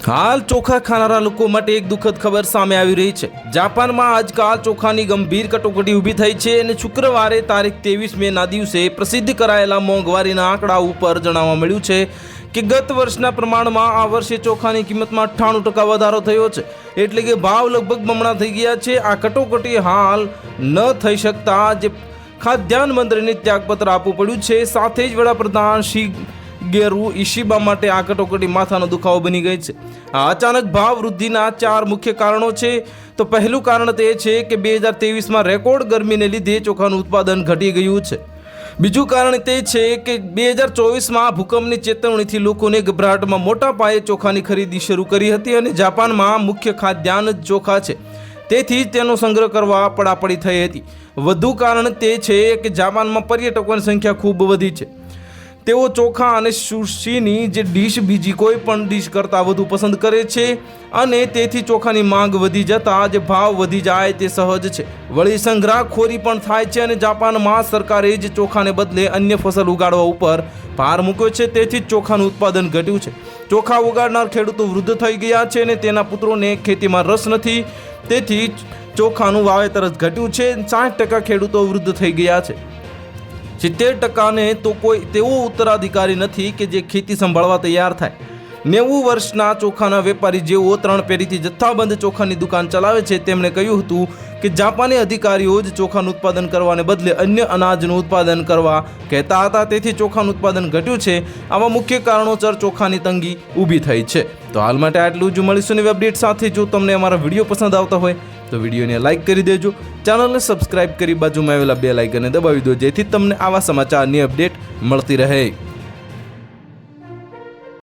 હાલ ચોખા ખાનારા લોકો માટે એક દુઃખદ ખબર સામે આવી રહી છે। જાપાનમાં આજકાલ ચોખાની ગંભીર કટોકટી ઊભી થઈ છે અને શુક્રવારે તારીખ 23 મેના દિવસે પ્રસિદ્ધ કરાયેલા મોંઘવારીના આંકડા ઉપર જાણવા મળ્યું છે કે ગત વર્ષના પ્રમાણમાં આ વર્ષે ચોખાની કિંમતમાં 98% વધારો થયો છે, એટલે કે ભાવ લગભગ બમણા થઈ ગયા છે। આ કટોકટી હાલ ન થઈ શકતા જે ખાદ્યાન્ન મંત્રીને ત્યાગપત્ર આપવું પડ્યું છે। સાથે જ વડાપ્રધાન શિગેરુ ઇશિબા માટે આ કટોકટી માથાનો દુખાવો બની ગઈ છે। આ અચાનક ભાવ વૃદ્ધિના 4 મુખ્ય કારણો છે। તો પહેલું કારણ તે છે કે 2023માં રેકોર્ડ ગરમીને લીધે ચોખાનું ઉત્પાદન ઘટી ગયું છે। બીજું કારણ તે છે કે 2024માં ભૂકંપની ચેતવણીથી લોકોને ગભરાટમાં મોટા પાયે ચોખાની ખરીદી શરૂ કરી હતી અને જાપાનમાં મુખ્ય ખાદ્યાન્ન ચોખા છે, તેથી તેનો સંગ્રહ કરવા પડાપડી થઈ હતી। વધુ કારણ તે છે કે જાપાનમાં પર્યટકોની સંખ્યા ખૂબ વધી છે। તેઓ ચોખા અને સુશીની જે ડીશ બીજી કોઈ પણ ડીશ કરતાં વધુ પસંદ કરે છે અને તેથી ચોખાની માંગ વધી જતાં જે ભાવ વધી જાય તે સહજ છે। વળી સંગ્રહખોરી પણ થાય છે અને જાપાનમાં સરકારે જ ચોખાને બદલે અન્ય ફસલ ઉગાડવા ઉપર ભાર મૂક્યો છે, તેથી જ ચોખાનું ઉત્પાદન ઘટ્યું છે। ચોખા ઉગાડનાર ખેડૂતો વૃદ્ધ થઈ ગયા છે અને તેના પુત્રોને ખેતીમાં રસ નથી, તેથી ચોખાનું વાવેતર જ ઘટ્યું છે। 60% ખેડૂતો વૃદ્ધ થઈ ગયા છે। 70%ને તો કોઈ તેવો ઉત્તરાધિકારી નથી કે જે ખેતી સંભાળવા તૈયાર થાય। 90 વર્ષના ચોખાના વેપારી જેઓ 3 પેઢીથી જથ્થાબંધ ચોખાની દુકાન ચલાવે છે, તેમણે કહ્યું હતું કે જાપાની અધિકારીઓ જ ચોખાનું ઉત્પાદન કરવાને બદલે અન્ય અનાજનું ઉત્પાદન કરવા કહેતા હતા, તેથી ચોખાનું ઉત્પાદન ઘટ્યું છે। આવા મુખ્ય કારણોસર ચોખાની તંગી ઊભી થઈ છે। તો હાલ માટે આટલું જ। મળીશું નવી અપડેટ સાથે। જો તમને અમારા વિડીયો પસંદ આવતા હોય તો વિડીયોને લાઇક કરી દેજો, ચેનલને સબસ્ક્રાઇબ કરી બાજુમાં આવેલા બેલ આઇકનને દબાવી દો, જેથી તમને આવા સમાચારની અપડેટ મળતી રહે।